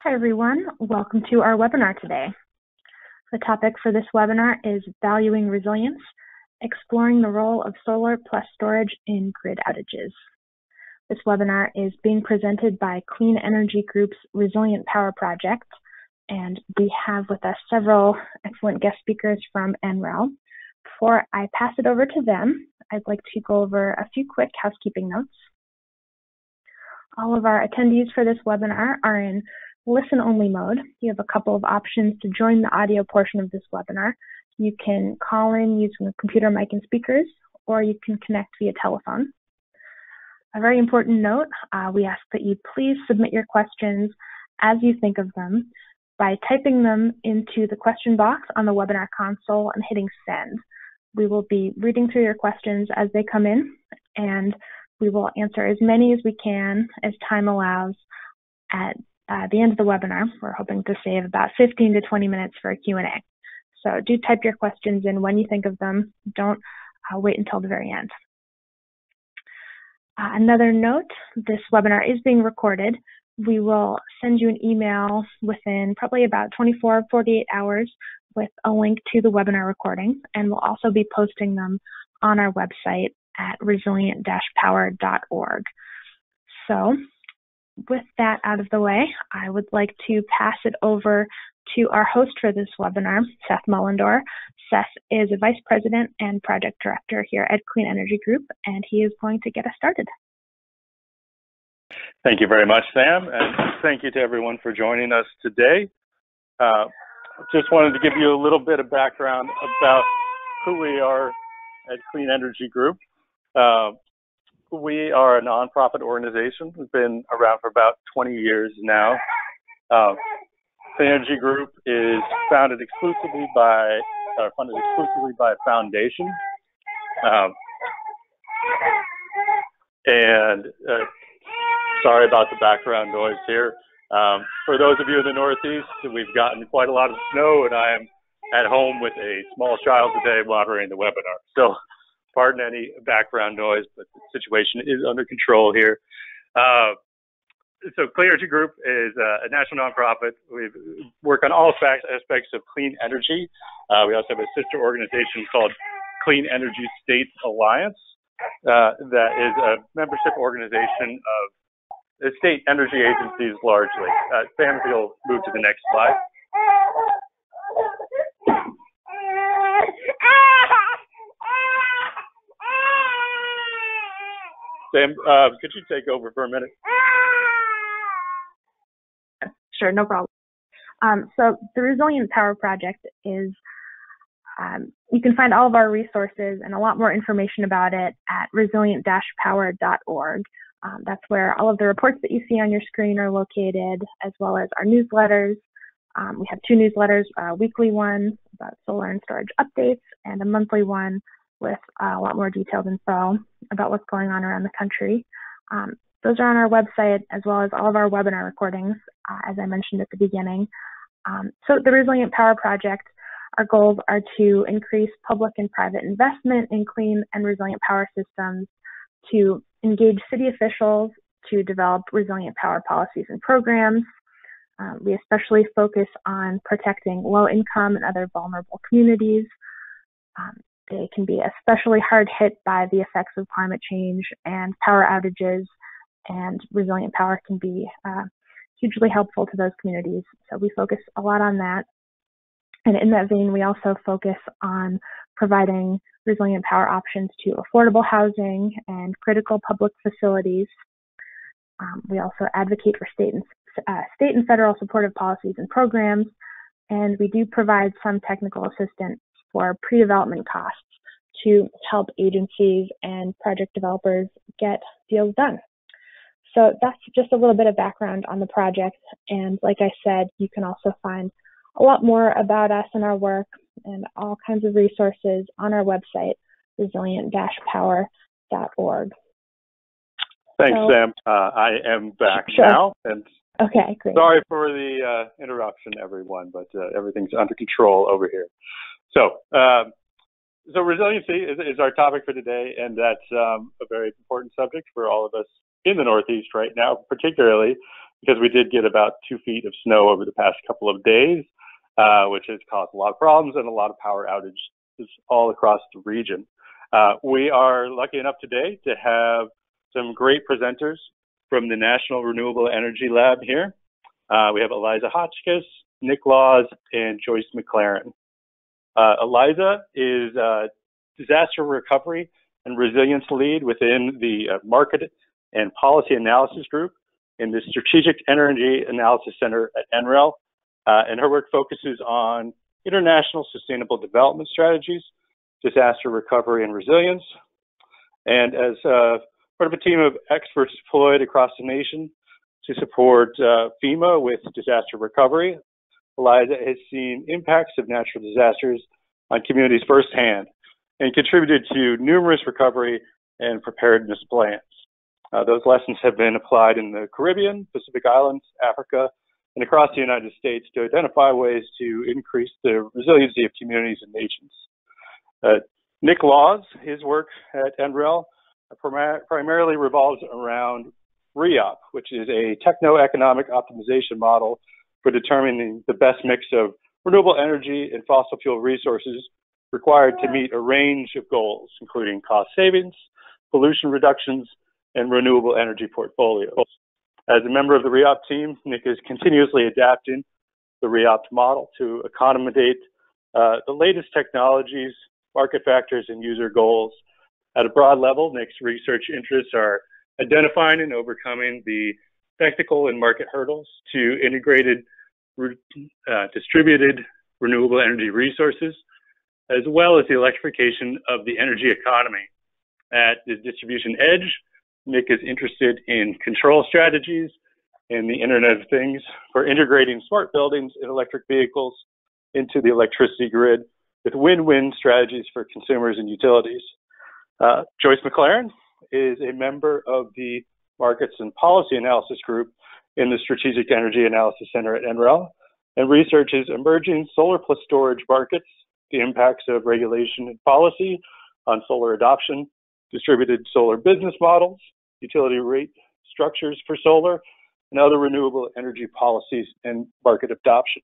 Hi everyone, welcome to our webinar today. The topic for this webinar is Valuing Resilience, Exploring the Role of Solar+Storage in Grid Outages. This webinar is being presented by Clean Energy Group's Resilient Power Project, and we have with us several excellent guest speakers from NREL. Before I pass it over to them, I'd like to go over a few quick housekeeping notes. All of our attendees for this webinar are in listen-only mode. You have a couple of options to join the audio portion of this webinar. You can call in using the computer mic and speakers, or you can connect via telephone. A very important note, we ask that you please submit your questions as you think of them by typing them into the question box on the webinar console and hitting send. We will be reading through your questions as they come in, and we will answer as many as we can as time allows at the end of the webinar. We're hoping to save about 15 to 20 minutes for a Q&A. So do type your questions in when you think of them. Don't wait until the very end. Another note, this webinar is being recorded. We will send you an email within probably about 24, 48 hours with a link to the webinar recording, and we'll also be posting them on our website at resilient-power.org. So with that out of the way, I would like to pass it over to our host for this webinar, Seth Mullendore. Seth is a Vice President and Project Director here at Clean Energy Group, and he is going to get us started. Thank you very much, Sam, and thank you to everyone for joining us today. Just wanted to give you a little bit of background about who we are at Clean Energy Group. We are a nonprofit organization. We've been around for about 20 years now. Clean Energy Group is funded exclusively by a foundation. Sorry about the background noise here. For those of you in the Northeast, we've gotten quite a lot of snow, and I am at home with a small child today moderating the webinar. So pardon any background noise, but the situation is under control here. So Clean Energy Group is a national nonprofit. We work on all aspects of clean energy. We also have a sister organization called Clean Energy States Alliance that is a membership organization of the state energy agencies largely. Sam, if you'll move to the next slide. Sam, could you take over for a minute? Sure, no problem. So the Resilient Power Project is, you can find all of our resources and a lot more information about it at resilient-power.org. That's where all of the reports that you see on your screen are located, as well as our newsletters. We have two newsletters, a weekly one about solar and storage updates, and a monthly one with a lot more detailed info about what's going on around the country. Those are on our website, as well as all of our webinar recordings, as I mentioned at the beginning. So the Resilient Power Project, our goals are to increase public and private investment in clean and resilient power systems, to engage city officials to develop resilient power policies and programs. We especially focus on protecting low-income and other vulnerable communities. They can be especially hard hit by the effects of climate change and power outages, and resilient power can be hugely helpful to those communities. So we focus a lot on that. And in that vein, we also focus on providing resilient power options to affordable housing and critical public facilities. We also advocate for state and federal supportive policies and programs, and we do provide some technical assistance for pre-development costs to help agencies and project developers get deals done. So that's just a little bit of background on the project, and like I said, you can also find a lot more about us and our work and all kinds of resources on our website, resilient-power.org. Thanks, Sam. I am back now. And okay, great. Sorry for the interruption, everyone, but everything's under control over here. So resiliency is our topic for today, and that's a very important subject for all of us in the Northeast right now, particularly because we did get about 2 feet of snow over the past couple of days, which has caused a lot of problems and a lot of power outages all across the region. We are lucky enough today to have some great presenters from the National Renewable Energy Lab here. We have Eliza Hotchkiss, Nick Laws, and Joyce McLaren. Eliza is a disaster recovery and resilience lead within the Market and Policy Analysis Group in the Strategic Energy Analysis Center at NREL. And her work focuses on international sustainable development strategies, disaster recovery and resilience. And as part of a team of experts deployed across the nation to support FEMA with disaster recovery, Eliza has seen impacts of natural disasters on communities firsthand and contributed to numerous recovery and preparedness plans. Those lessons have been applied in the Caribbean, Pacific Islands, Africa, and across the United States to identify ways to increase the resiliency of communities and nations. Nick Laws, his work at NREL primarily revolves around REOP, which is a techno-economic optimization model for determining the best mix of renewable energy and fossil fuel resources required to meet a range of goals, including cost savings, pollution reductions, and renewable energy portfolios. As a member of the REOP team, Nick is continuously adapting the REOP model to accommodate the latest technologies, market factors, and user goals. At a broad level, Nick's research interests are identifying and overcoming the technical and market hurdles to integrated distributed renewable energy resources, as well as the electrification of the energy economy. At the distribution edge, Nick is interested in control strategies and the Internet of Things for integrating smart buildings and electric vehicles into the electricity grid with win-win strategies for consumers and utilities. Joyce McLaren is a member of the Markets and Policy Analysis Group in the Strategic Energy Analysis Center at NREL and researches emerging solar+storage markets, the impacts of regulation and policy on solar adoption, distributed solar business models, utility rate structures for solar, and other renewable energy policies and market adoption.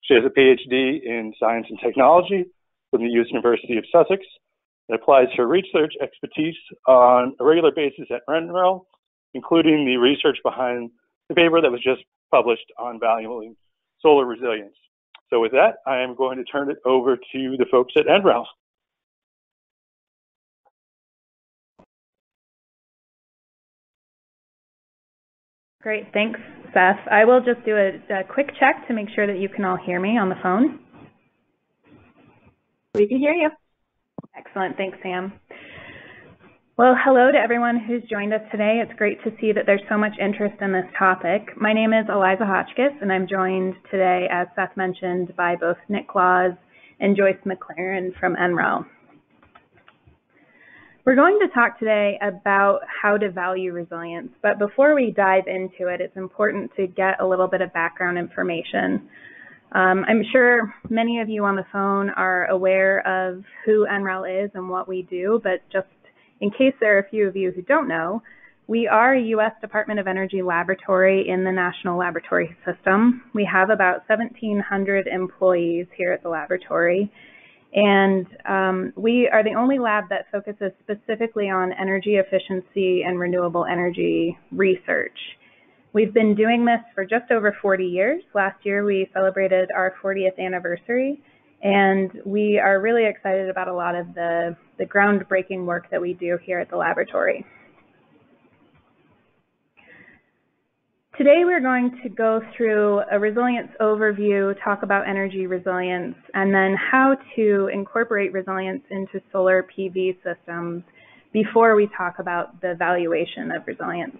She has a PhD in science and technology from the University of Sussex and applies her research expertise on a regular basis at NREL, including the research behind the paper that was just published on valuing solar resilience. So with that, I am going to turn it over to the folks at NREL. Great, thanks, Seth. I will just do a quick check to make sure that you can all hear me on the phone. We can hear you. Excellent, thanks, Sam. Well, hello to everyone who's joined us today. It's great to see that there's so much interest in this topic. My name is Eliza Hotchkiss, and I'm joined today, as Seth mentioned, by both Nick Laws and Joyce McLaren from NREL. We're going to talk today about how to value resilience, but before we dive into it, it's important to get a little bit of background information. I'm sure many of you on the phone are aware of who NREL is and what we do, but just in case there are a few of you who don't know, we are a U.S. Department of Energy laboratory in the National Laboratory System. We have about 1,700 employees here at the laboratory, and we are the only lab that focuses specifically on energy efficiency and renewable energy research. We've been doing this for just over 40 years. Last year we celebrated our 40th anniversary, and we are really excited about a lot of the groundbreaking work that we do here at the laboratory. Today we're going to go through a resilience overview, talk about energy resilience, and then how to incorporate resilience into solar PV systems before we talk about the valuation of resilience.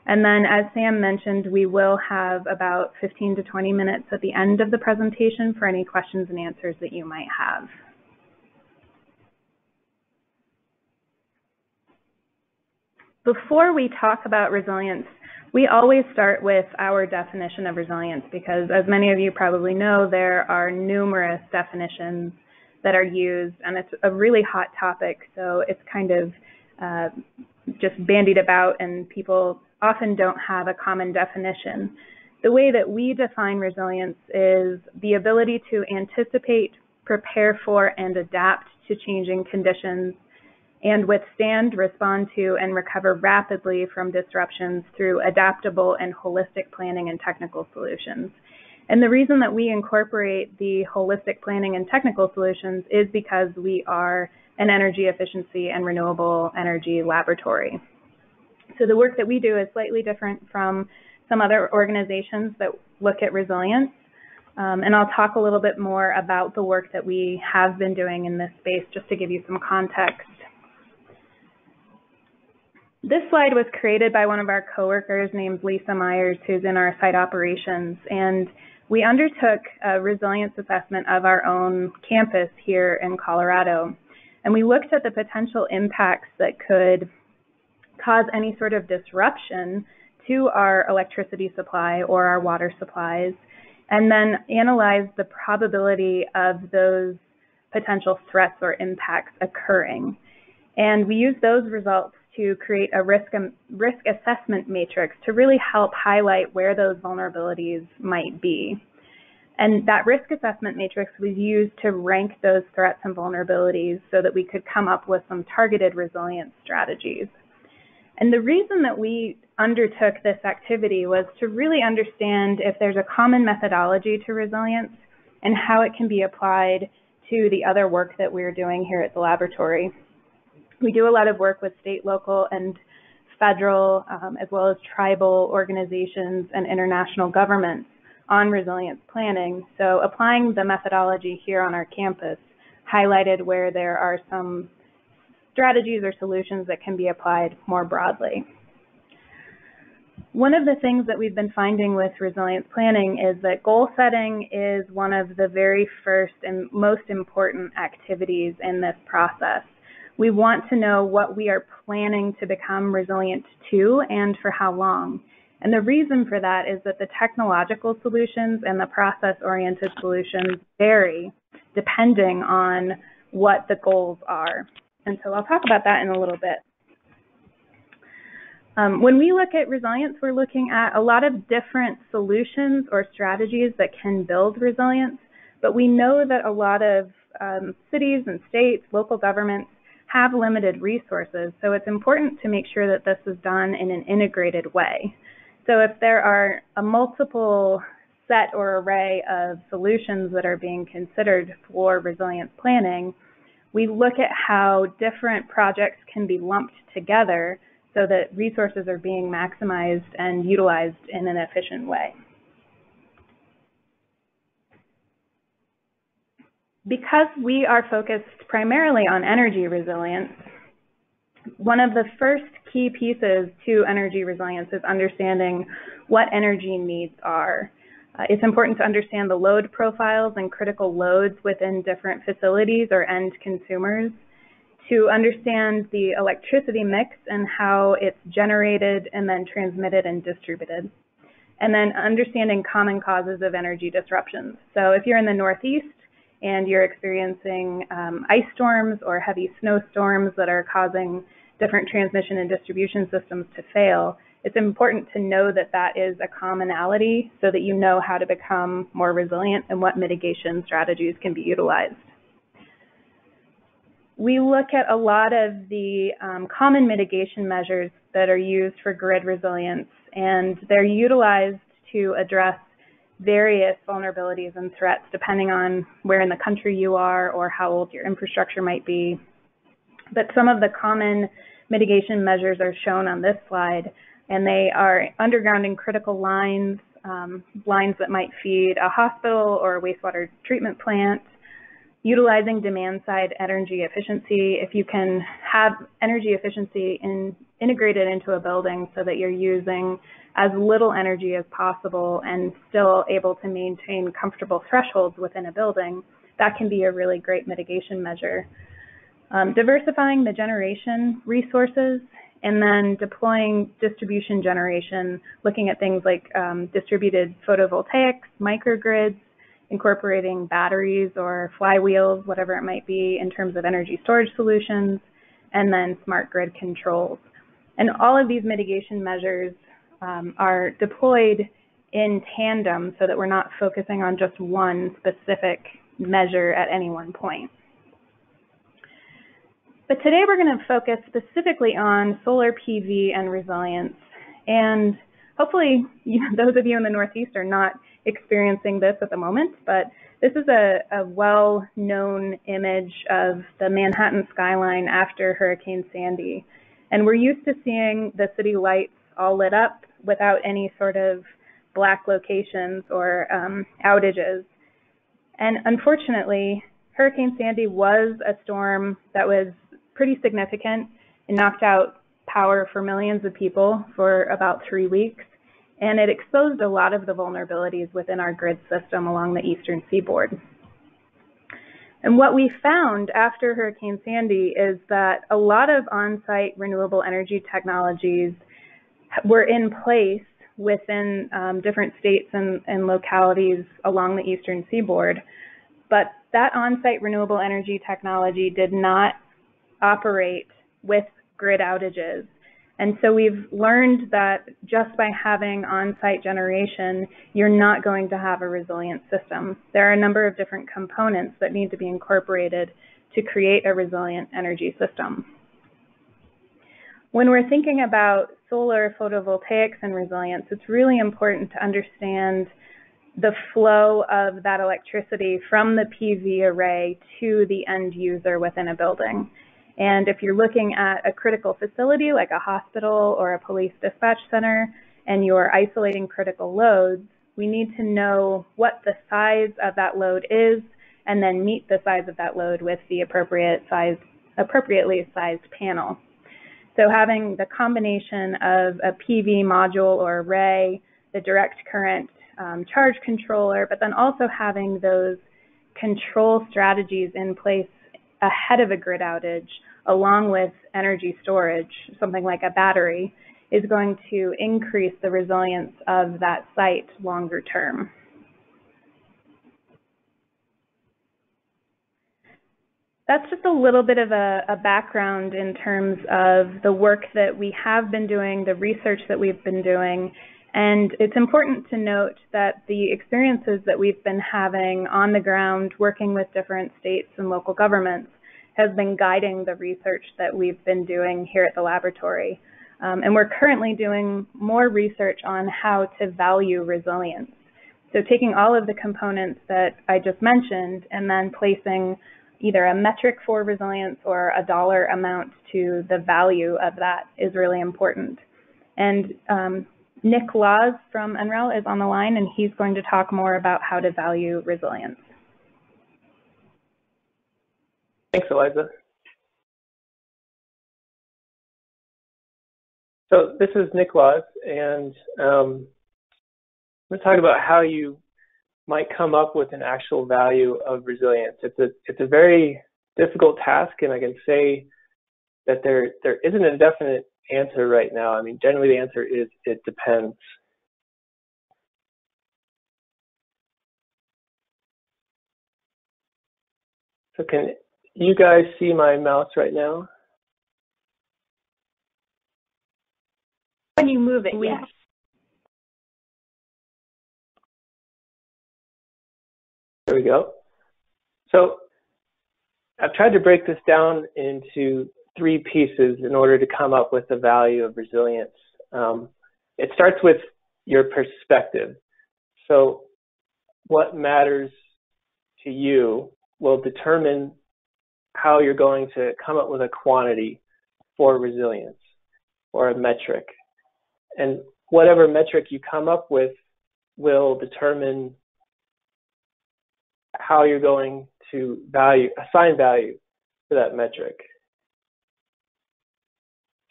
And then, as Sam mentioned, we will have about 15 to 20 minutes at the end of the presentation for any questions and answers that you might have. Before we talk about resilience, we always start with our definition of resilience because, as many of you probably know, there are numerous definitions that are used, and it's a really hot topic, so it's kind of just bandied about, and people often don't have a common definition. The way that we define resilience is the ability to anticipate, prepare for, and adapt to changing conditions, and withstand, respond to, and recover rapidly from disruptions through adaptable and holistic planning and technical solutions. And the reason that we incorporate the holistic planning and technical solutions is because we are an energy efficiency and renewable energy laboratory. So the work that we do is slightly different from some other organizations that look at resilience. And I'll talk a little bit more about the work that we have been doing in this space just to give you some context. This slide was created by one of our coworkers named Lisa Myers, who's in our site operations. And we undertook a resilience assessment of our own campus here in Colorado. And we looked at the potential impacts that could cause any sort of disruption to our electricity supply or our water supplies, and then analyzed the probability of those potential threats or impacts occurring. And we used those results to create a risk assessment matrix to really help highlight where those vulnerabilities might be. And that risk assessment matrix was used to rank those threats and vulnerabilities so that we could come up with some targeted resilience strategies. And the reason that we undertook this activity was to really understand if there's a common methodology to resilience and how it can be applied to the other work that we're doing here at the laboratory. We do a lot of work with state, local, and federal, as well as tribal organizations and international governments on resilience planning. So applying the methodology here on our campus highlighted where there are some strategies or solutions that can be applied more broadly. One of the things that we've been finding with resilience planning is that goal setting is one of the very first and most important activities in this process. We want to know what we are planning to become resilient to and for how long. And the reason for that is that the technological solutions and the process-oriented solutions vary depending on what the goals are. And so I'll talk about that in a little bit. When we look at resilience, we're looking at a lot of different solutions or strategies that can build resilience, but we know that a lot of cities and states, local governments have limited resources, so it's important to make sure that this is done in an integrated way. So if there are a multiple set or array of solutions that are being considered for resilience planning, we look at how different projects can be lumped together so that resources are being maximized and utilized in an efficient way. Because we are focused primarily on energy resilience, one of the first key pieces to energy resilience is understanding what energy needs are. It's important to understand the load profiles and critical loads within different facilities or end consumers, to understand the electricity mix and how it's generated and then transmitted and distributed, and then understanding common causes of energy disruptions. So if you're in the Northeast and you're experiencing ice storms or heavy snowstorms that are causing different transmission and distribution systems to fail, it's important to know that that is a commonality so that you know how to become more resilient and what mitigation strategies can be utilized. We look at a lot of the common mitigation measures that are used for grid resilience, and they're utilized to address various vulnerabilities and threats depending on where in the country you are or how old your infrastructure might be. But some of the common mitigation measures are shown on this slide, and they are undergrounding critical lines, lines that might feed a hospital or a wastewater treatment plant, utilizing demand-side energy efficiency. If you can have energy efficiency integrated into a building so that you're using as little energy as possible and still able to maintain comfortable thresholds within a building, that can be a really great mitigation measure. Diversifying the generation resources, and then deploying distribution generation, looking at things like distributed photovoltaics, microgrids, incorporating batteries or flywheels, whatever it might be, in terms of energy storage solutions, and then smart grid controls. And all of these mitigation measures are deployed in tandem so that we're not focusing on just one specific measure at any one point. But today we're going to focus specifically on solar PV and resilience. And hopefully those of you in the Northeast are not experiencing this at the moment, but this is a well-known image of the Manhattan skyline after Hurricane Sandy. And we're used to seeing the city lights all lit up without any sort of black locations or outages. And unfortunately, Hurricane Sandy was a storm that was pretty significant. It knocked out power for millions of people for about 3 weeks, and it exposed a lot of the vulnerabilities within our grid system along the eastern seaboard. And what we found after Hurricane Sandy is that a lot of on-site renewable energy technologies were in place within different states and localities along the eastern seaboard, but that on-site renewable energy technology did not operate with grid outages. And so we've learned that just by having on-site generation, you're not going to have a resilient system. There are a number of different components that need to be incorporated to create a resilient energy system. When we're thinking about solar photovoltaics and resilience, it's really important to understand the flow of that electricity from the PV array to the end user within a building. And if you're looking at a critical facility like a hospital or a police dispatch center and you're isolating critical loads, we need to know what the size of that load is and then meet the size of that load with the appropriately sized panel. So having the combination of a PV module or array, the direct current charge controller, but then also having those control strategies in place ahead of a grid outage, along with energy storage, something like a battery, is going to increase the resilience of that site longer term. That's just a little bit of a background in terms of the work that we have been doing, the research that we've been doing. And it's important to note that the experiences that we've been having on the ground working with different states and local governments has been guiding the research that we've been doing here at the laboratory. And we're currently doing more research on how to value resilience. So taking all of the components that I just mentioned and then placing either a metric for resilience or a dollar amount to the value of that is really important. And Nick Laws from NREL is on the line, and he's going to talk more about how to value resilience. Thanks, Eliza. So this is Nick Laws, and I'm going to talk about how you might come up with an actual value of resilience. It's a very difficult task, and I can say that there isn't a definite answer right now. I mean, generally the answer is it depends. So can you guys see my mouse right now? When you move it, yes. There we go. So I've tried to break this down into 3 pieces in order to come up with the value of resilience. It starts with your perspective. So what matters to you will determine how you're going to come up with a quantity for resilience or a metric. And whatever metric you come up with will determine how you're going to assign value to that metric.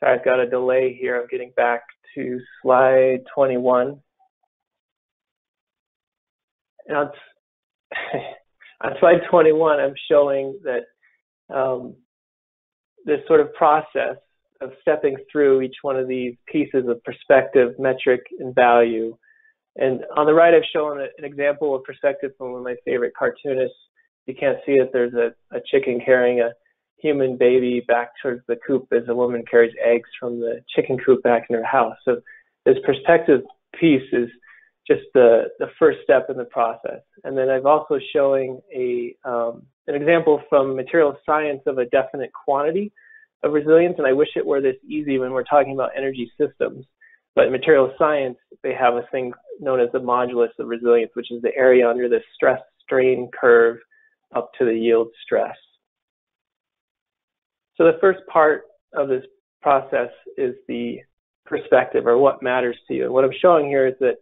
Sorry, I've got a delay here. I'm getting back to slide 21. And on slide 21, I'm showing that this sort of process of stepping through each one of these pieces of perspective, metric, and value. And on the right, I've shown an example of perspective from one of my favorite cartoonists. You can't see it. There's a chicken carrying a human baby back towards the coop as a woman carries eggs from the chicken coop back in her house. So this perspective piece is just the first step in the process. And then I'm also showing an example from material science of a definite quantity of resilience. And I wish it were this easy when we're talking about energy systems. But in material science, they have a thing known as the modulus of resilience, which is the area under the stress strain curve up to the yield stress. So the first part of this process is the perspective, or what matters to you. And what I'm showing here is that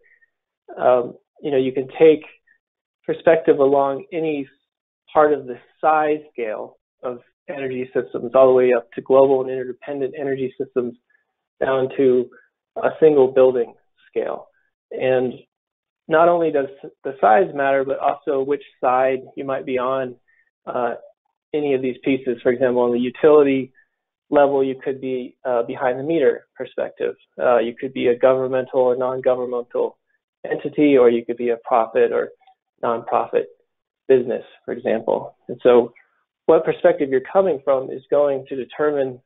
you can take perspective along any part of the size scale of energy systems, all the way up to global and interdependent energy systems, down to a single building scale. And not only does the size matter, but also which side you might be on any of these pieces. For example, on the utility level, you could be behind the meter perspective. You could be a governmental or non-governmental entity, or you could be a profit or nonprofit business, for example. And so what perspective you're coming from is going to determine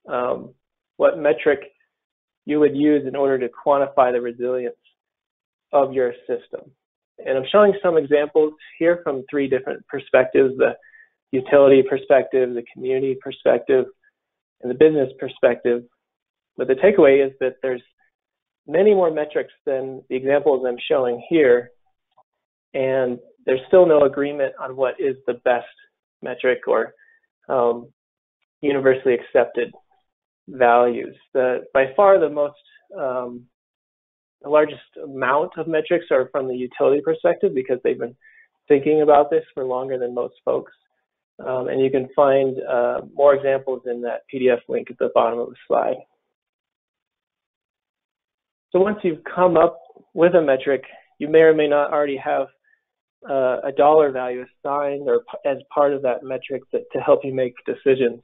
what metric you would use in order to quantify the resilience of your system. And I'm showing some examples here from three different perspectives: the utility perspective, the community perspective, and the business perspective. But the takeaway is that there's many more metrics than the examples I'm showing here, and there's still no agreement on what is the best metric or universally accepted values. By far the most, the largest amount of metrics are from the utility perspective, because they've been thinking about this for longer than most folks. And you can find more examples in that PDF link at the bottom of the slide. So once you've come up with a metric, you may or may not already have a dollar value assigned or as part of that metric to help you make decisions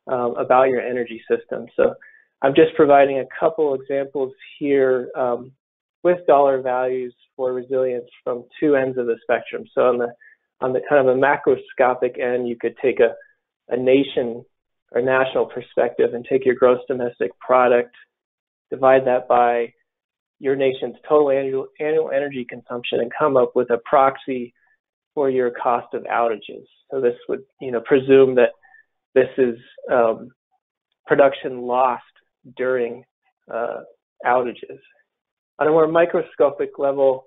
about your energy system. So I'm just providing a couple examples here with dollar values for resilience from two ends of the spectrum. So on the kind of a macroscopic end, you could take a nation or national perspective and take your gross domestic product, divide that by your nation's total annual energy consumption, and come up with a proxy for your cost of outages. So this would, presume that this is production lost during outages. On a more microscopic level,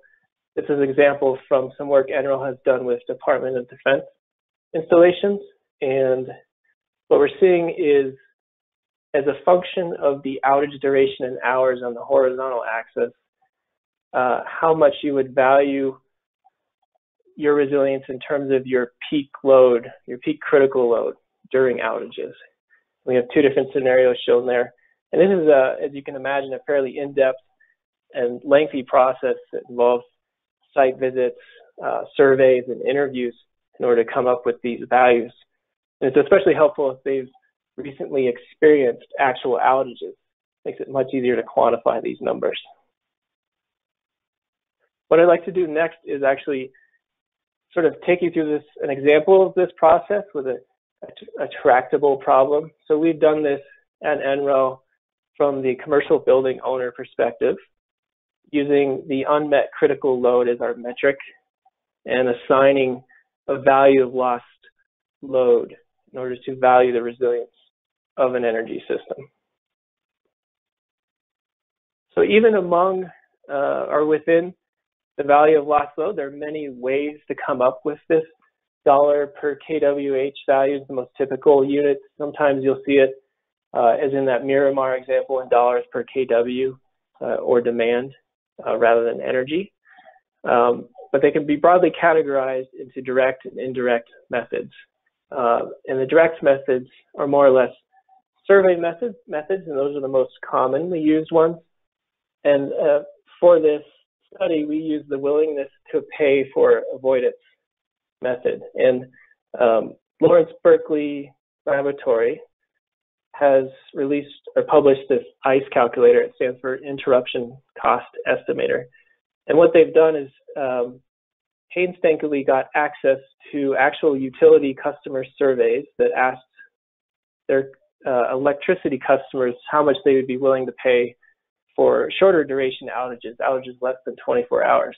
this is an example from some work NREL has done with Department of Defense installations. And what we're seeing is, as a function of the outage duration in hours on the horizontal axis, how much you would value your resilience in terms of your peak load, your peak critical load during outages. We have two different scenarios shown there. And this is, as you can imagine, a fairly in-depth and lengthy process that involves site visits, surveys, and interviews in order to come up with these values. And it's especially helpful if they've recently experienced actual outages. Makes it much easier to quantify these numbers. What I'd like to do next is actually sort of take you through an example of this process with a tractable problem. So we've done this at NREL from the commercial building owner perspective, using the unmet critical load as our metric and assigning a value of lost load in order to value the resilience of an energy system. So even among or within the value of lost load, there are many ways to come up with this dollar per kWh value is the most typical unit. Sometimes you'll see it as in that Miramar example in dollars per kW or demand rather than energy. But they can be broadly categorized into direct and indirect methods. And the direct methods are more or less survey methods, and those are the most commonly used ones. And for this study, we use the willingness to pay for avoidance method. And Lawrence Berkeley Laboratory has released or published this ICE calculator. It stands for Interruption Cost Estimator. And what they've done is painstakingly got access to actual utility customer surveys that asked their electricity customers how much they would be willing to pay for shorter duration outages less than 24 hours.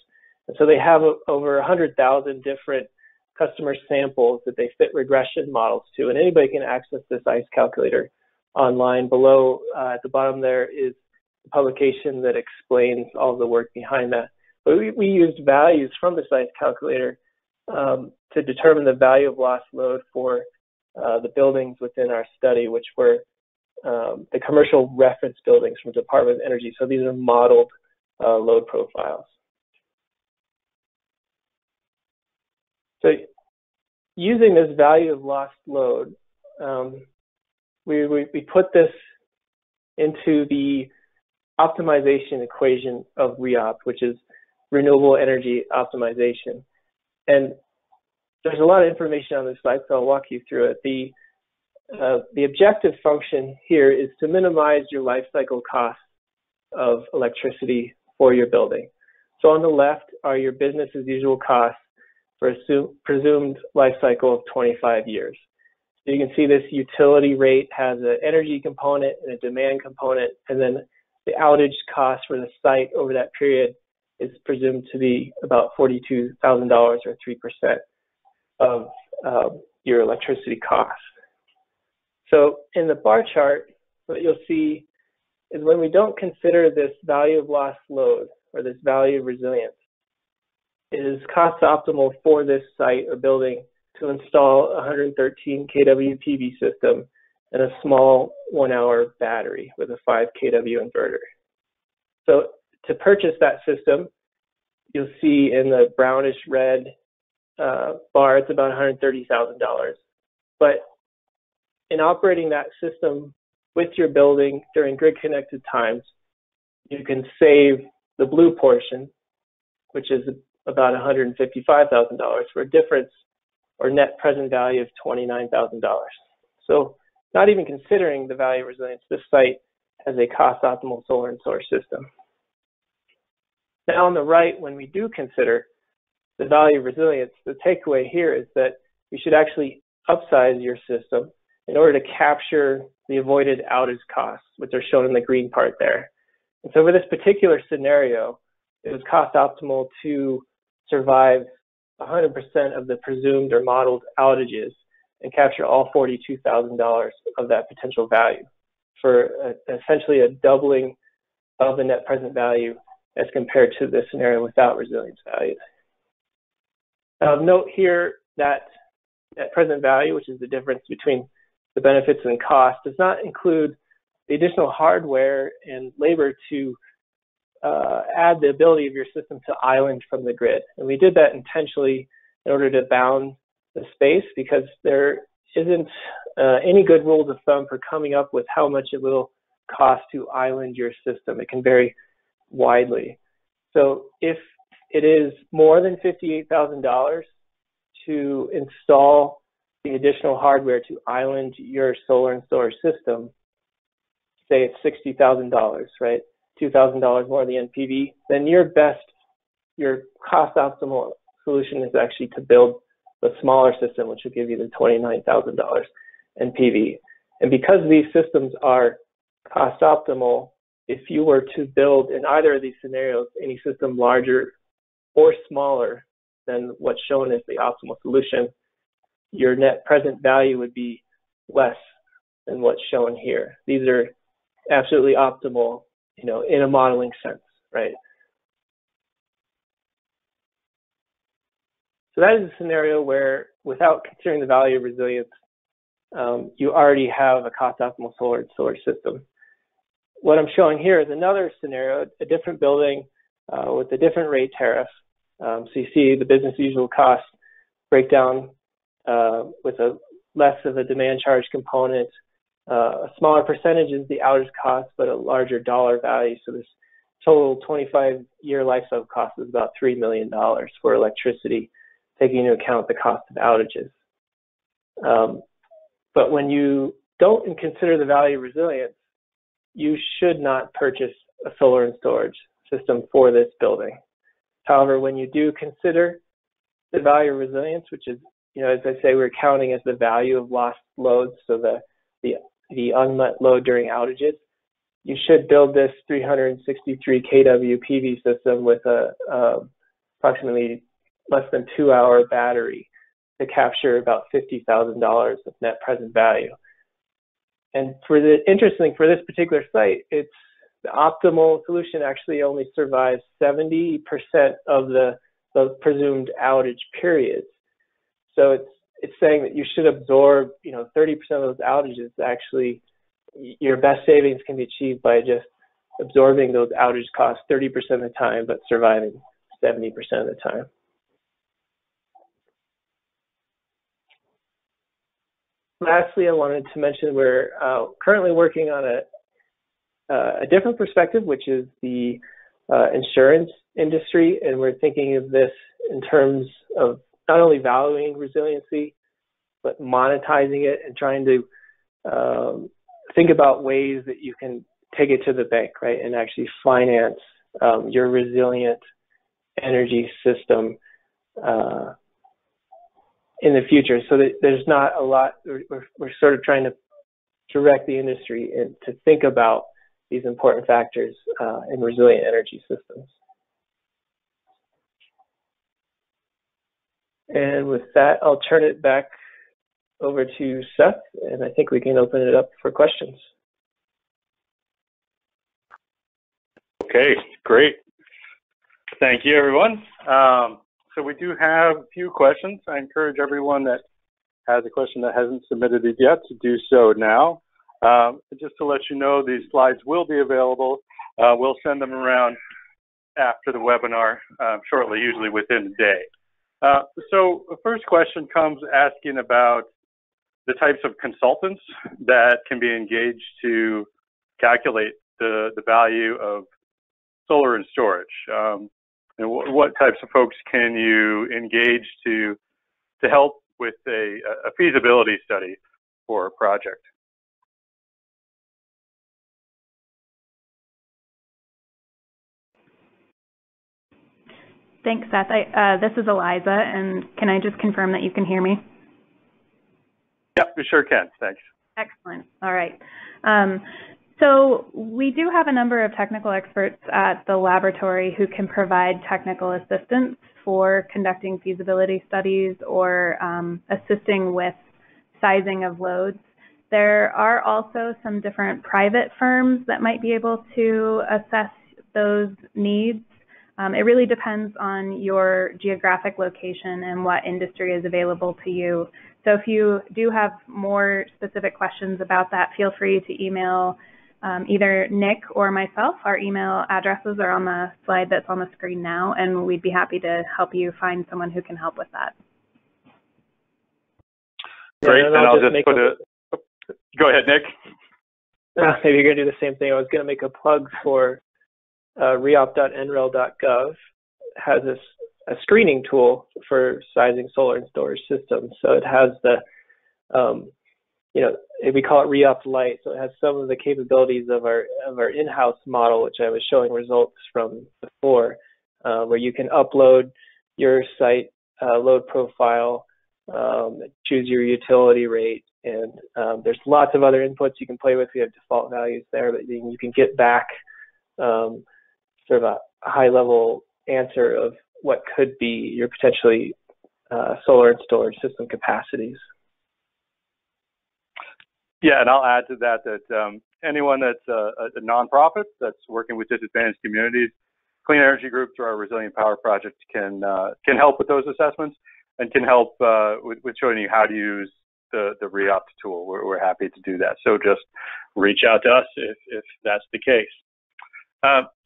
And so they have over 100,000 different customer samples that they fit regression models to, and anybody can access this ICE calculator online. Below, at the bottom there is a publication that explains all of the work behind that. But we used values from the ICE calculator to determine the value of lost load for the buildings within our study, which were the commercial reference buildings from Department of Energy. So these are modeled load profiles. So using this value of lost load, we put this into the optimization equation of REOP, which is renewable energy optimization. And there's a lot of information on this slide, so I'll walk you through it. The objective function here is to minimize your life cycle costs of electricity for your building. So on the left are your business as usual costs for a presumed life cycle of 25 years. So you can see this utility rate has an energy component and a demand component, and then the outage cost for the site over that period is presumed to be about $42,000 or 3% of your electricity cost. So in the bar chart, what you'll see is when we don't consider this value of lost load or this value of resilience, it is cost optimal for this site or building to install a 113 kW PV system and a small 1-hour battery with a 5 kW inverter. So to purchase that system, you'll see in the brownish red bar, it's about $130,000. But in operating that system with your building during grid connected times, you can save the blue portion, which is about $155,000, for a difference or net present value of $29,000. So not even considering the value of resilience, this site has a cost optimal solar and storage system. Now on the right, when we do consider the value of resilience, the takeaway here is that you should actually upsize your system in order to capture the avoided outage costs, which are shown in the green part there. And so for this particular scenario, it was cost optimal to survive 100% of the presumed or modeled outages and capture all $42,000 of that potential value for essentially a doubling of the net present value as compared to the scenario without resilience values. Note here that net present value, which is the difference between the benefits and costs, does not include the additional hardware and labor to add the ability of your system to island from the grid. And we did that intentionally in order to bound the space, because there isn't any good rules of thumb for coming up with how much it will cost to island your system. It can vary widely. So if it is more than $58,000 to install the additional hardware to island your solar and storage system, say it's $60,000, right? $2,000 more than the NPV, then your cost optimal solution is actually to build a smaller system, which will give you the $29,000 NPV. And because these systems are cost optimal, if you were to build in either of these scenarios any system larger or smaller than what's shown as the optimal solution, your net present value would be less than what's shown here. These are absolutely optimal, in a modeling sense, right? So that is a scenario where, without considering the value of resilience, you already have a cost optimal solar and storage system. What I'm showing here is another scenario, a different building with a different rate tariff. So you see the business as usual cost breakdown with a less of a demand charge component. A smaller percentage is the outage cost, but a larger dollar value. So this total 25-year lifecycle cost is about $3 million for electricity, taking into account the cost of outages. But when you don't consider the value of resilience, you should not purchase a solar and storage system for this building. However, when you do consider the value of resilience, which is, as I say, we're counting as the value of lost loads, so the unmet load during outages, you should build this 363 kW PV system with a approximately less than 2-hour battery to capture about $50,000 of net present value. And interesting for this particular site, it's the optimal solution actually only survives 70% of the presumed outage periods. So it's saying that you should absorb, 30% of those outages. Actually, your best savings can be achieved by just absorbing those outage costs 30% of the time, but surviving 70% of the time. Lastly, I wanted to mention we're currently working on a different perspective, which is the insurance industry, and we're thinking of this in terms of not only valuing resiliency, but monetizing it and trying to think about ways that you can take it to the bank, right, and actually finance your resilient energy system in the future. So that there's not a lot, we're sort of trying to direct the industry to think about these important factors in resilient energy systems. And with that, I'll turn it back over to Seth, and I think we can open it up for questions. Okay, great. Thank you, everyone. So we do have a few questions. I encourage everyone that has a question that hasn't submitted it yet to do so now. Just to let you know, these slides will be available. We'll send them around after the webinar shortly, usually within the day. So the first question comes asking about the types of consultants that can be engaged to calculate the value of solar and storage. And what types of folks can you engage to help with a feasibility study for a project? Thanks, Seth. This is Eliza, and can I just confirm that you can hear me? Yep, we sure can. Thanks. Excellent. All right. So we do have a number of technical experts at the laboratory who can provide technical assistance for conducting feasibility studies or assisting with sizing of loads. There are also some different private firms that might be able to assess those needs. It really depends on your geographic location and what industry is available to you. So if you do have more specific questions about that, feel free to email either Nick or myself. Our email addresses are on the slide that's on the screen now, and we'd be happy to help you find someone who can help with that. Great, and I'll just put go ahead, Nick. Maybe you're going to do the same thing. I was going to make a plug for reop.nrel.gov has a screening tool for sizing solar and storage systems. So it has the, we call it Reop Lite. So it has some of the capabilities of our in-house model, which I was showing results from before, where you can upload your site load profile, choose your utility rate, and there's lots of other inputs you can play with. We have default values there, but you can get back sort of a high-level answer of what could be your potentially solar and storage system capacities. Yeah, and I'll add to that anyone that's a nonprofit that's working with disadvantaged communities, Clean Energy Group through our Resilient Power Project can help with those assessments and can help with showing you how to use the Reop tool. We're happy to do that. So just reach out to us if that's the case.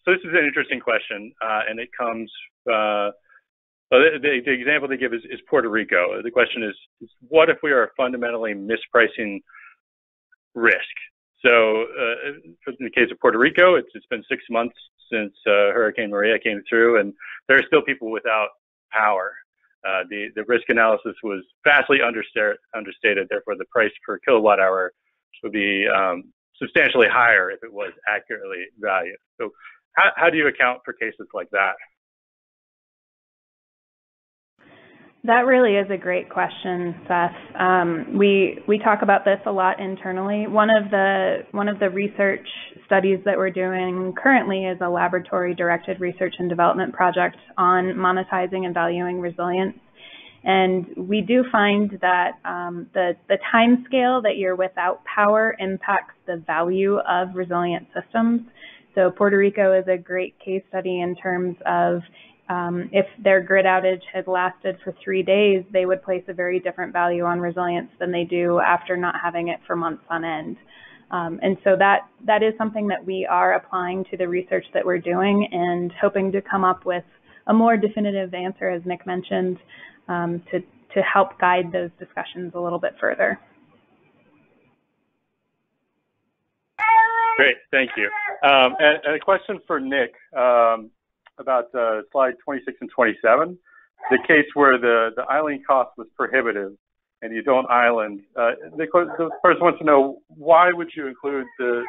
So this is an interesting question, and it comes, the example they give is Puerto Rico. The question is what if we are fundamentally mispricing risk? So in the case of Puerto Rico, it's been 6 months since Hurricane Maria came through, and there are still people without power. The risk analysis was vastly understated, therefore the price per kilowatt hour would be substantially higher if it was accurately valued. So how do you account for cases like that? That really is a great question, Seth. We talk about this a lot internally. One of the research studies that we're doing currently is a laboratory-directed research and development project on monetizing and valuing resilience. And we do find that the time scale that you're without power impacts the value of resilient systems. So Puerto Rico is a great case study in terms of if their grid outage had lasted for 3 days, they would place a very different value on resilience than they do after not having it for months on end. And so that is something that we are applying to the research that we're doing and hoping to come up with a more definitive answer, as Nick mentioned, to help guide those discussions a little bit further. Great, thank you. And a question for Nick about slide 26 and 27, the case where the island cost was prohibitive and you don't island. The person wants to know, why would you include the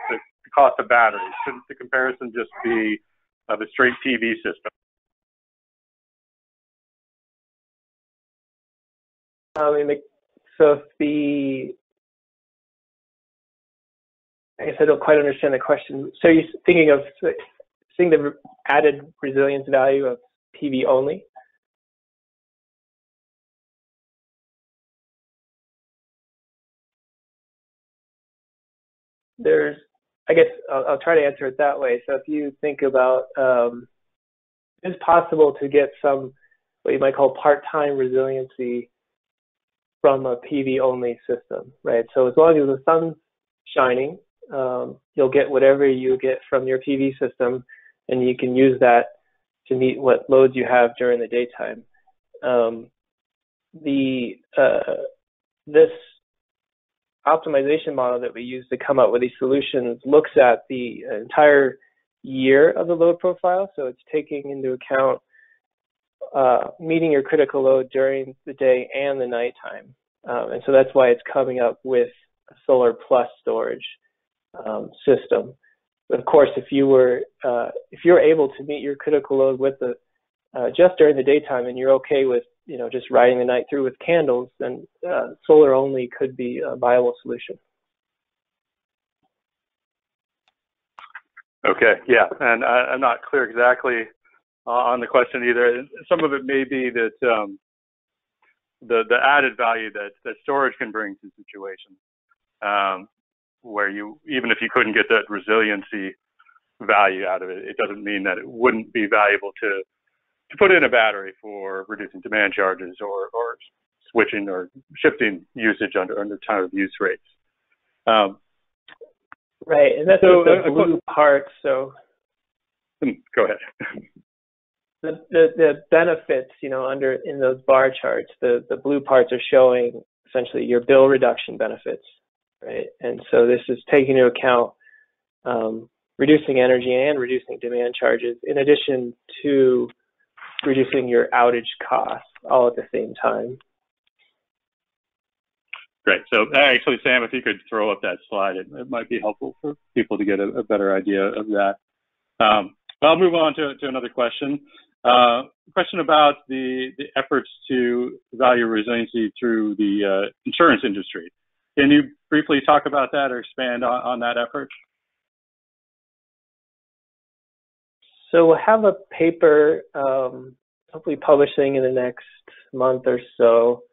cost of batteries? Shouldn't the comparison just be of a straight PV system? So I guess I don't quite understand the question. So you're thinking of seeing the added resilience value of PV only? I guess I'll try to answer it that way. So if you think about, it's possible to get some, what you might call part-time resiliency from a PV only system, right? So as long as the sun's shining, you'll get whatever you get from your PV system, and you can use that to meet what loads you have during the daytime. This optimization model that we use to come up with these solutions looks at the entire year of the load profile. So it's taking into account meeting your critical load during the day and the nighttime. And so that's why it's coming up with a Solar+Storage system. But of course, if you're able to meet your critical load with just during the daytime, and you're okay with just riding the night through with candles, then solar only could be a viable solution. Okay, yeah, and I'm not clear exactly on the question either. Some of it may be that the added value that storage can bring to situations, where even if you couldn't get that resiliency value out of it, it doesn't mean that it wouldn't be valuable to put in a battery for reducing demand charges or switching or shifting usage under time of use rates. Right, and that's the blue part. So go ahead. The benefits, in those bar charts, the blue parts are showing essentially your bill reduction benefits, right? And so this is taking into account reducing energy and reducing demand charges, in addition to reducing your outage costs all at the same time. Great. So actually, Sam, if you could throw up that slide, it might be helpful for people to get a better idea of that. I'll move on to another question. Question about the efforts to value resiliency through the insurance industry. Can you briefly talk about that or expand on that effort? So we'll have a paper hopefully publishing in the next month or so.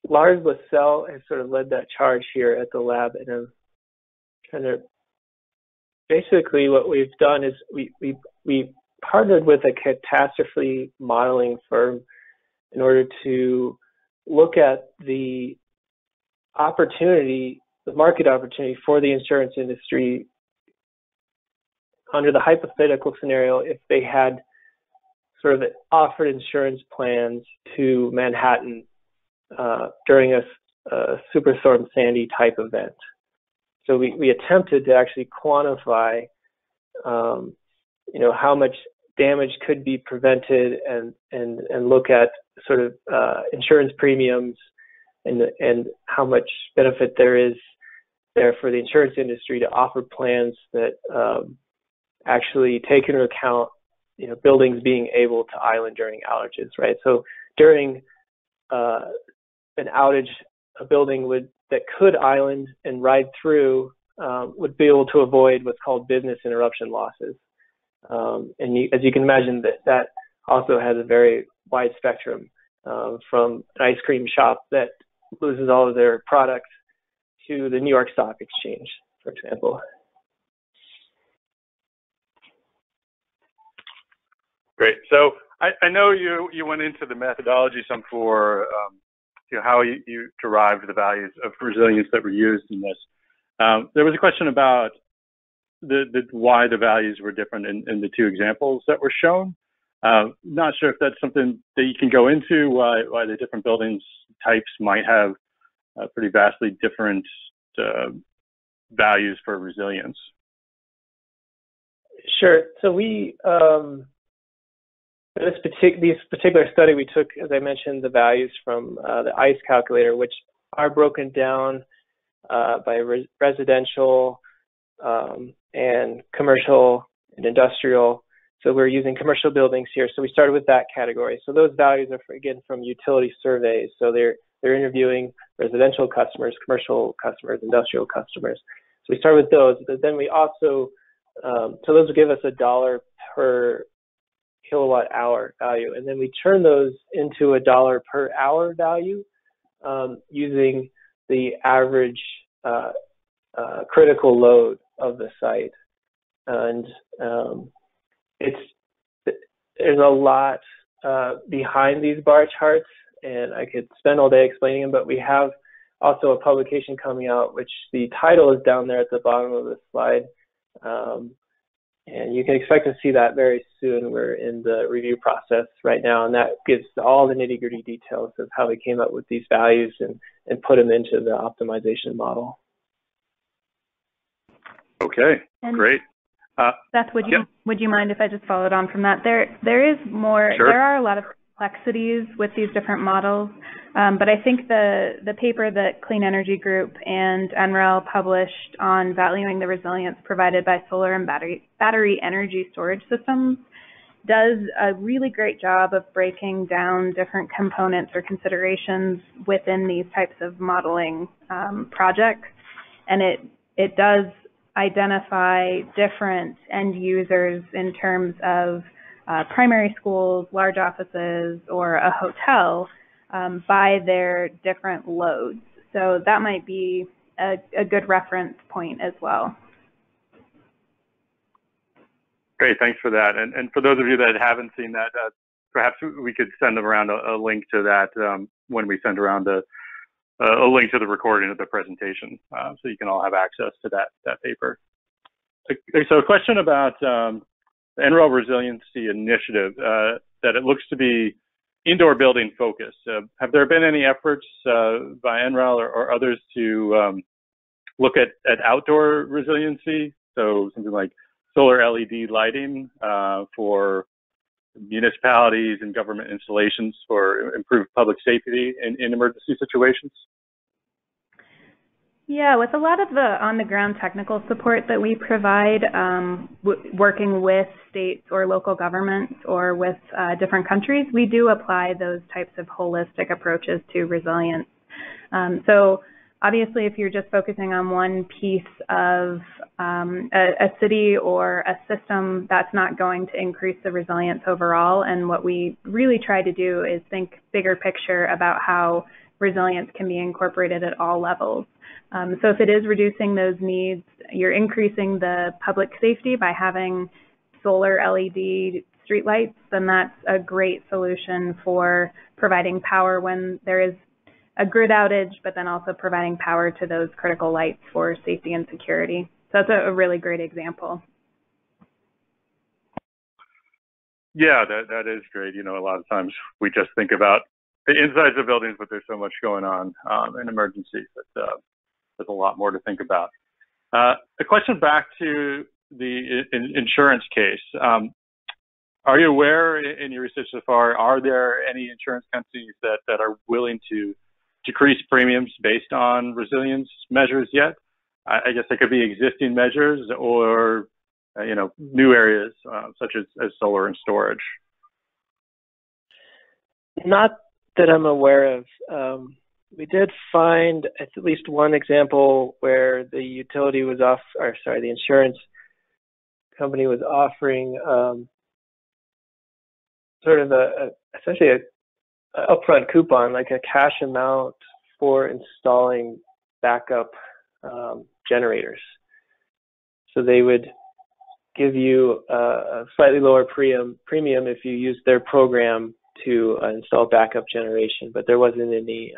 Lars Lascelles has sort of led that charge here at the lab, and I'm trying to, basically what we've done is we partnered with a catastrophe modeling firm in order to look at the opportunity, the market opportunity for the insurance industry under the hypothetical scenario if they had sort of offered insurance plans to Manhattan during a Superstorm Sandy type event. So we attempted to actually quantify, how much damage could be prevented and look at sort of insurance premiums and how much benefit there is there for the insurance industry to offer plans that actually take into account buildings being able to island during outages, right? So during an outage, a building that could island and ride through would be able to avoid what's called business interruption losses. As you can imagine, that also has a very wide spectrum, from an ice cream shop that loses all of their products to the New York Stock Exchange, for example. Great. So I know you went into the methodology some for how you derived the values of resilience that were used in this. There was a question about why the values were different in the two examples that were shown. Not sure if that's something that you can go into, why the different buildings types might have pretty vastly different values for resilience. Sure. So we, this particular study, we took, as I mentioned, the values from the ICE calculator, which are broken down by residential and commercial and industrial. So we're using commercial buildings here. So we started with that category. So those values are, again, from utility surveys. So they're interviewing residential customers, commercial customers, industrial customers. So we started with those. But then we also, so those will give us $1 per kilowatt hour value. And then we turn those into $1 per hour value using the average critical load of the site. And there's a lot behind these bar charts, and I could spend all day explaining them, but we have also a publication coming out, which the title is down there at the bottom of the slide. And you can expect to see that very soon. We're in the review process right now, and that gives all the nitty-gritty details of how we came up with these values and put them into the optimization model. Okay, great. Seth, would you mind if I just followed on from that? There is more. Sure. There are a lot of complexities with these different models, but I think the paper that Clean Energy Group and NREL published on valuing the resilience provided by solar and battery energy storage systems does a really great job of breaking down different components or considerations within these types of modeling projects, and it does identify different end users in terms of primary schools, large offices, or a hotel by their different loads. So that might be a good reference point as well. Great, thanks for that. And for those of you that haven't seen that, perhaps we could send them around a link to that when we send around a link to the recording of the presentation, so you can all have access to that paper. So a question about the NREL Resiliency Initiative, that it looks to be indoor building focused. Have there been any efforts by NREL or others to look at outdoor resiliency? So something like solar LED lighting for municipalities and government installations for improved public safety in emergency situations? Yeah, with a lot of the on-the-ground technical support that we provide, working with states or local governments or with different countries, we do apply those types of holistic approaches to resilience. So obviously, if you're just focusing on one piece of a city or a system, that's not going to increase the resilience overall. And what we really try to do is think bigger picture about how resilience can be incorporated at all levels. So if it is reducing those needs, you're increasing the public safety by having solar LED streetlights, then that's a great solution for providing power when there is a grid outage, but then also providing power to those critical lights for safety and security. So that's a really great example. Yeah, that is great. You know, a lot of times we just think about the insides of buildings, but there's so much going on in emergencies that there's a lot more to think about. A question back to the insurance case. Are you aware in your research so far, are there any insurance companies that are willing to decrease premiums based on resilience measures yet? I guess they could be existing measures, or new areas such as solar and storage? Not that I'm aware of. We did find at least one example where the utility was the insurance company was offering sort of essentially a upfront coupon, like a cash amount for installing backup generators. So they would give you a slightly lower premium if you used their program to install backup generation, but there wasn't any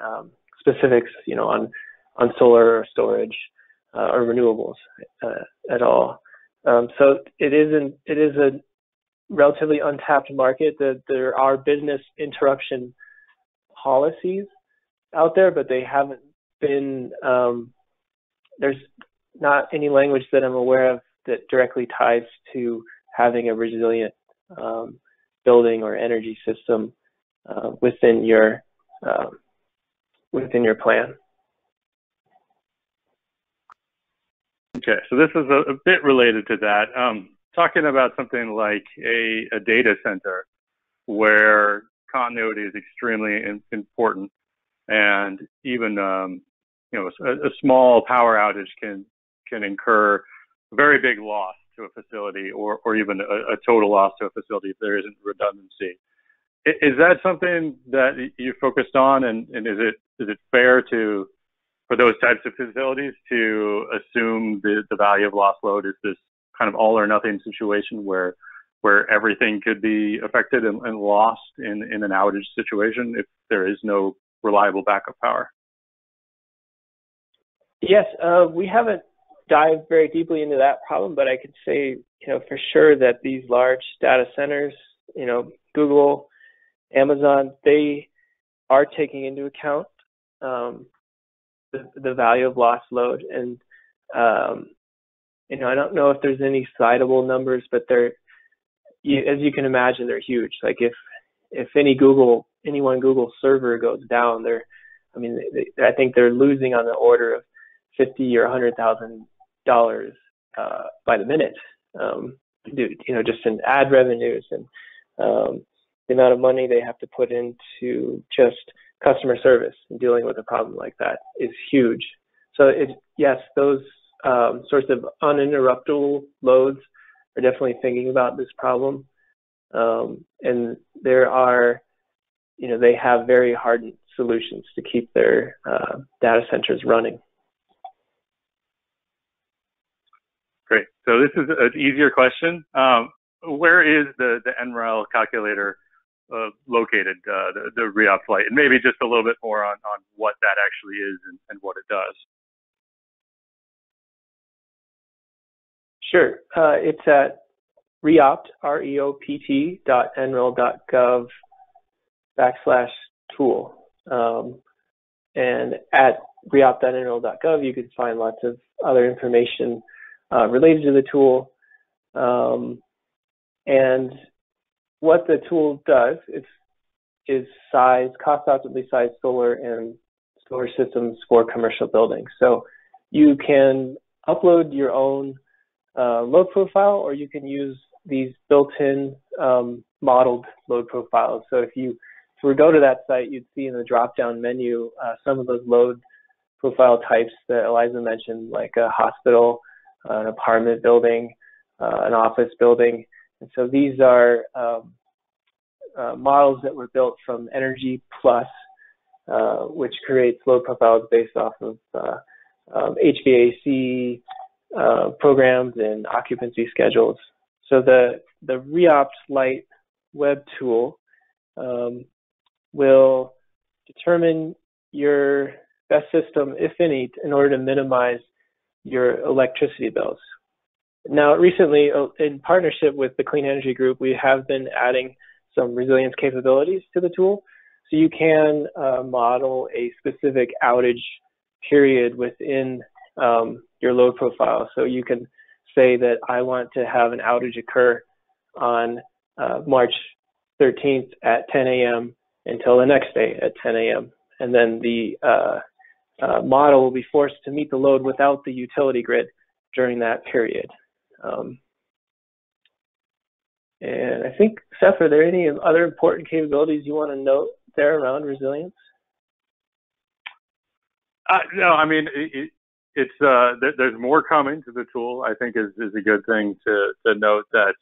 specifics, on solar or storage or renewables at all. So it is a relatively untapped market. That there are business interruption policies out there, but they haven't been. There's not any language that I'm aware of that directly ties to having a resilient building or energy system within your plan. Okay, so this is a bit related to that. Talking about something like a data center where continuity is extremely important, and even a small power outage can incur a very big loss to a facility, or even a total loss to a facility if there isn't redundancy. Is that something that you focused on, and is it fair for those types of facilities to assume the value of lost load is this kind of all or nothing situation where everything could be affected and lost in an outage situation if there is no reliable backup power? Yes, we haven't dived very deeply into that problem, but I could say, for sure that these large data centers, Google, Amazon, they are taking into account the value of lost load. And, I don't know if there's any citable numbers, but as you can imagine, they're huge. Like if any one Google server goes down, I think they're losing on the order of $50,000 or $100,000 by the minute, just in ad revenues, and the amount of money they have to put into just customer service and dealing with a problem like that is huge. So those sorts of uninterruptible loads are definitely thinking about this problem, and there are, they have very hardened solutions to keep their data centers running. Great. So this is an easier question. Where is the NREL calculator located, the re-op flight? And maybe just a little bit more on what that actually is and what it does. Sure. It's at reopt, reopt.nrel.gov/tool. And at reopt.nrel.gov, you can find lots of other information related to the tool. And what the tool does is cost-optimally size solar and storage systems for commercial buildings. So you can upload your own load profile, or you can use these built-in modeled load profiles. So if you were to go to that site, you'd see in the drop-down menu some of those load profile types that Eliza mentioned, like a hospital, an apartment building, an office building. And so these are models that were built from Energy Plus, which creates load profiles based off of HVAC programs and occupancy schedules. So the Reopt Lite web tool will determine your best system, if any, in order to minimize your electricity bills. Now, recently, in partnership with the Clean Energy Group, we have been adding some resilience capabilities to the tool. So you can model a specific outage period within your load profile. So you can say that I want to have an outage occur on March 13th at 10 a.m. until the next day at 10 a.m. And then the model will be forced to meet the load without the utility grid during that period. And I think, Seth, are there any other important capabilities you want to note there around resilience? No, I mean, there's more coming to the tool. I think is a good thing to note that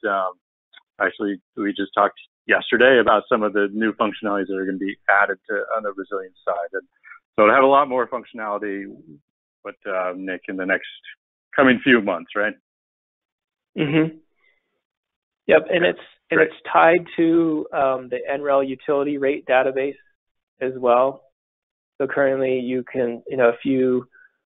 actually we just talked yesterday about some of the new functionalities that are going to be added to on the resilience side, and so it'll have a lot more functionality. But Nick, in the next coming few months, right? Mm-hmm. Yep, and it's tied to the NREL utility rate database as well. So currently, you can, if you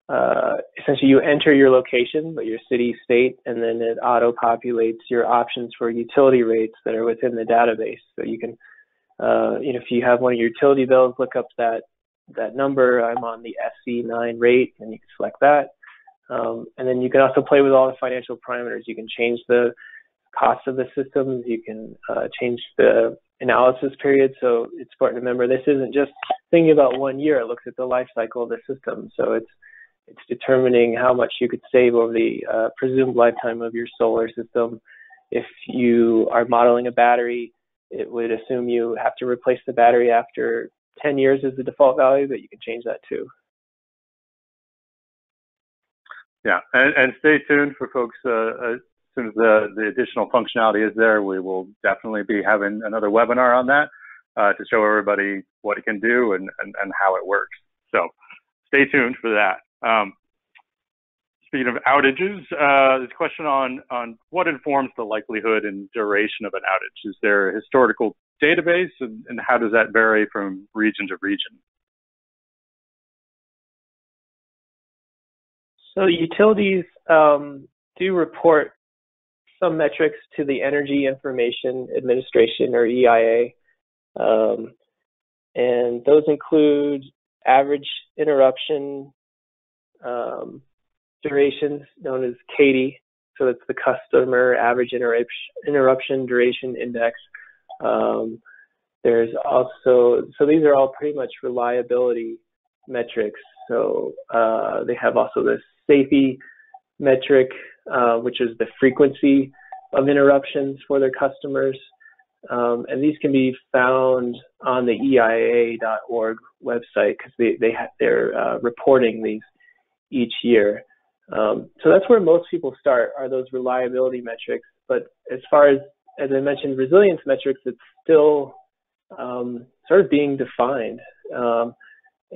essentially you enter your location, but your city, state, and then it auto-populates your options for utility rates that are within the database. So you can, if you have one of your utility bills, look up that number. I'm on the SC9 rate, and you can select that. And then you can also play with all the financial parameters. You can change the cost of the systems. You can change the analysis period. So it's important to remember this isn't just thinking about 1 year. It looks at the life cycle of the system. So it's determining how much you could save over the presumed lifetime of your solar system. If you are modeling a battery, it would assume you have to replace the battery after 10 years as the default value, but you can change that too. Yeah, and stay tuned for folks. As soon as the additional functionality is there, we will definitely be having another webinar on that to show everybody what it can do and how it works. So stay tuned for that. Speaking of outages, there's a question on what informs the likelihood and duration of an outage. Is there a historical database, and how does that vary from region to region? So utilities do report some metrics to the Energy Information Administration, or EIA, and those include average interruption durations, known as CAIDI. So it's the Customer Average Interruption Duration Index. There's also, so these are all pretty much reliability metrics. So they have also the SAFE metric, which is the frequency of interruptions for their customers. And these can be found on the EIA.org website because they're reporting these each year. So that's where most people start, are those reliability metrics. But as far as I mentioned, resilience metrics, it's still sort of being defined.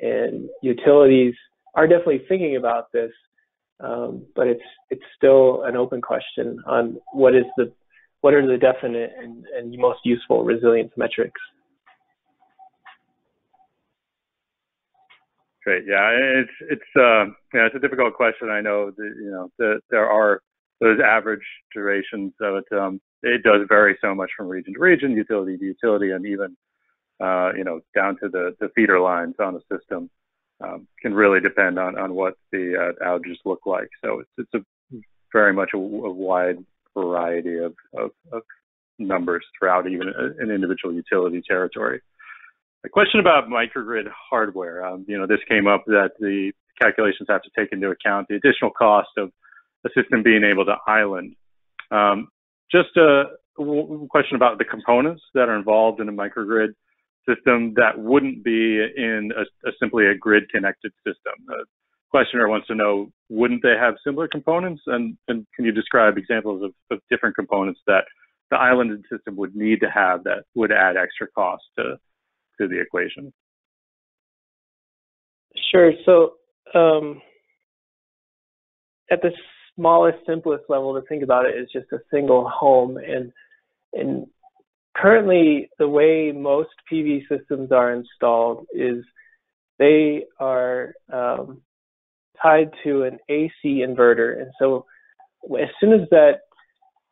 And utilities are definitely thinking about this, but it's still an open question on what are the definite and most useful resilience metrics. Great. Yeah, it's a difficult question. I know that there are those average durations of it. It does vary so much from region to region, utility to utility, and even down to the feeder lines on the system. Can really depend on what the outages look like. So it's a very much a wide variety of numbers throughout even an individual utility territory. A question about microgrid hardware. This came up that the calculations have to take into account the additional cost of the system being able to island. Just a question about the components that are involved in a microgrid system that wouldn't be in simply a grid-connected system. The questioner wants to know, wouldn't they have similar components? And can you describe examples of different components that the islanded system would need to have that would add extra cost to the equation? Sure. So at the smallest, simplest level to think about it is just a single home. And currently, the way most PV systems are installed is they are tied to an AC inverter. And so as soon as that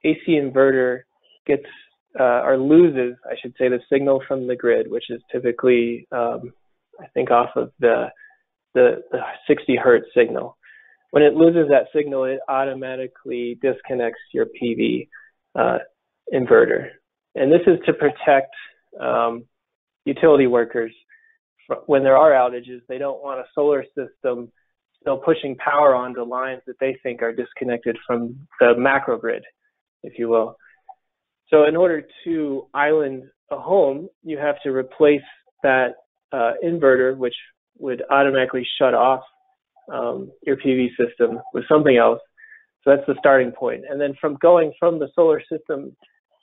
AC inverter gets or loses, I should say, the signal from the grid, which is typically, I think, off of the 60 hertz signal. When it loses that signal, it automatically disconnects your PV inverter. And this is to protect utility workers. When there are outages, they don't want a solar system still pushing power onto lines that they think are disconnected from the macro grid, if you will. So in order to island a home, you have to replace that inverter, which would automatically shut off your PV system with something else. So that's the starting point. And then going from the solar system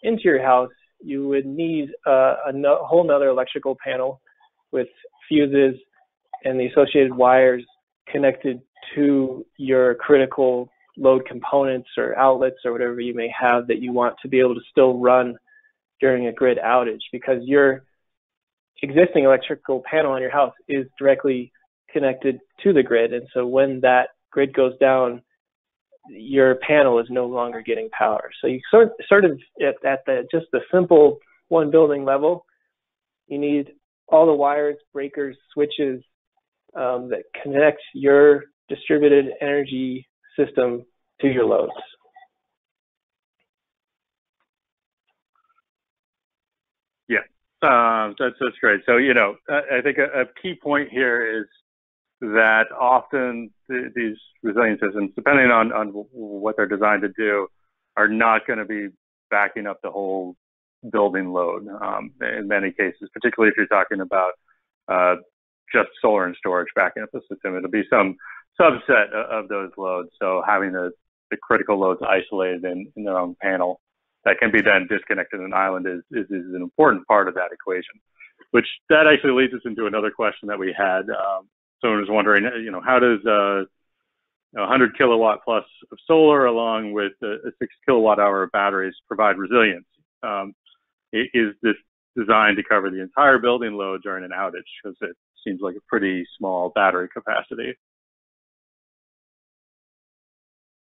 into your house, you would need a whole nother electrical panel with fuses and the associated wires connected to your critical load components or outlets or whatever you may have that you want to be able to still run during a grid outage, because your existing electrical panel on your house is directly connected to the grid. And so when that grid goes down, your panel is no longer getting power. So you sort of at just the simple one building level, you need all the wires, breakers, switches that connect your distributed energy system to your loads. Yeah, that's great. So, I think a key point here is that often these resilient systems, depending on what they're designed to do, are not going to be backing up the whole building load in many cases, particularly if you're talking about just solar and storage backing up the system. It'll be some subset of those loads. So having the critical loads isolated in their own panel that can be then disconnected in an island is an important part of that equation, which that actually leads us into another question that we had. Someone was wondering, how does 100 kilowatt plus of solar along with a 6 kilowatt hour of batteries provide resilience? Is this designed to cover the entire building load during an outage? Because it seems like a pretty small battery capacity.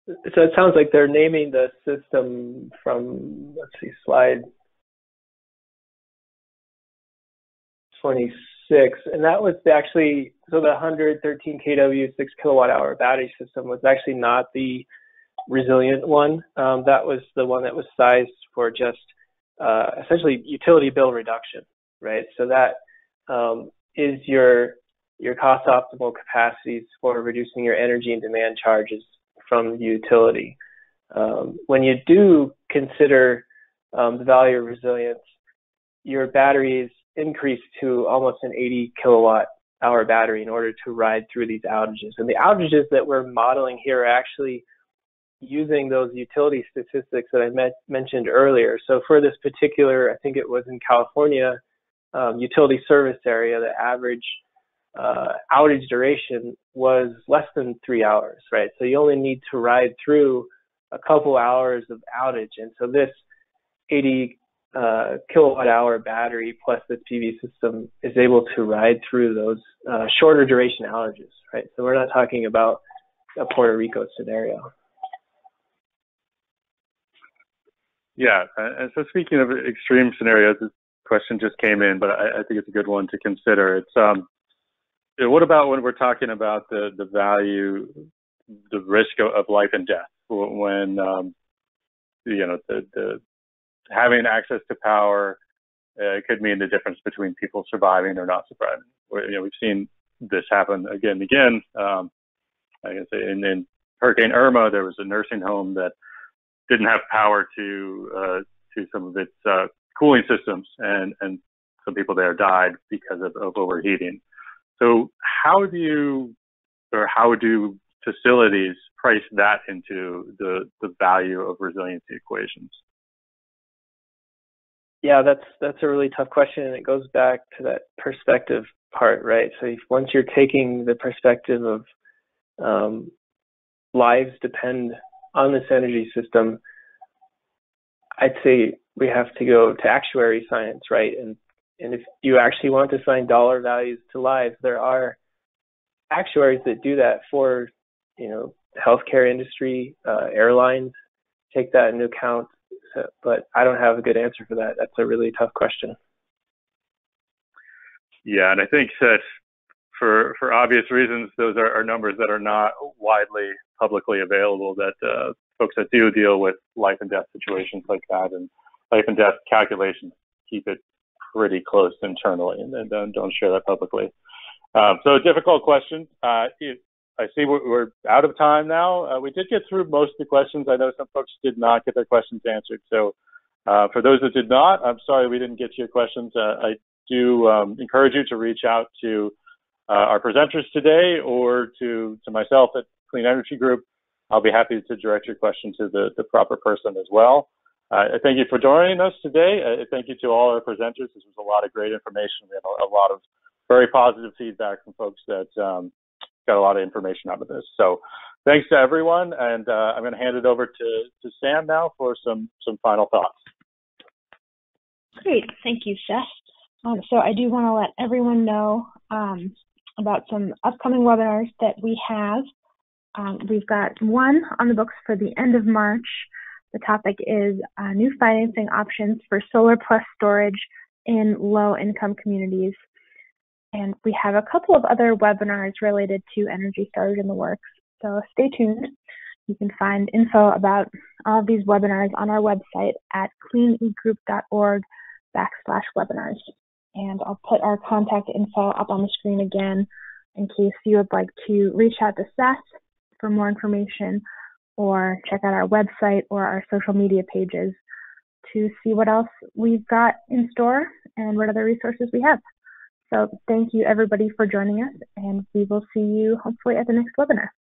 So it sounds like they're naming the system from, let's see, slide 26. And that was actually, so the 113 kW, 6 kilowatt hour battery system was actually not the resilient one. That was the one that was sized for just essentially utility bill reduction, right? So that is your cost optimal capacities for reducing your energy and demand charges from the utility. When you do consider the value of resilience, your batteries increase to almost an 80 kilowatt hour battery in order to ride through these outages. And the outages that we're modeling here are actually using those utility statistics that I mentioned earlier. So for this particular, I think it was in California, utility service area, the average outage duration was less than 3 hours, right? So you only need to ride through a couple hours of outage. And so this 80 kilowatt hour battery plus this PV system is able to ride through those shorter duration outages, right? So we're not talking about a Puerto Rico scenario. Yeah, and so speaking of extreme scenarios, this question just came in, but I think it's a good one to consider. It's what about when we're talking about the value, the risk of life and death, when the having access to power could mean the difference between people surviving or not surviving. We've seen this happen again and again. Like I say, in Hurricane Irma, there was a nursing home that didn't have power to some of its cooling systems, and some people there died because of overheating. So how do facilities price that into the value of resiliency equations? Yeah, that's a really tough question, and it goes back to that perspective part, right? So once you're taking the perspective of lives depend on this energy system, I'd say we have to go to actuary science, right? And if you actually want to assign dollar values to lives, there are actuaries that do that for, the healthcare industry, airlines take that into account. So, but I don't have a good answer for that. That's a really tough question. Yeah, and I think that for obvious reasons, those are numbers that are not widely publicly available, that folks that do deal with life and death situations like that and life and death calculations keep it pretty close internally and then don't share that publicly. So a difficult question. I see we're out of time now. We did get through most of the questions. I know some folks did not get their questions answered. So For those that did not, I'm sorry we didn't get to your questions. I do encourage you to reach out to our presenters today or to myself at Clean Energy Group. I'll be happy to direct your question to the proper person as well. Thank you for joining us today. Thank you to all our presenters. This was a lot of great information. We had a lot of very positive feedback from folks that got a lot of information out of this. So thanks to everyone, and I'm going to hand it over to Sam now for some final thoughts. Great, thank you, Seth. So I do want to let everyone know about some upcoming webinars that we have. We've got one on the books for the end of March. The topic is new financing options for Solar+Storage in low-income communities. And we have a couple of other webinars related to energy storage in the works, so stay tuned. You can find info about all of these webinars on our website at cleanegroup.org/webinars. And I'll put our contact info up on the screen again in case you would like to reach out to Seth for more information, or check out our website or our social media pages to see what else we've got in store and what other resources we have. So thank you everybody for joining us, and we will see you hopefully at the next webinar.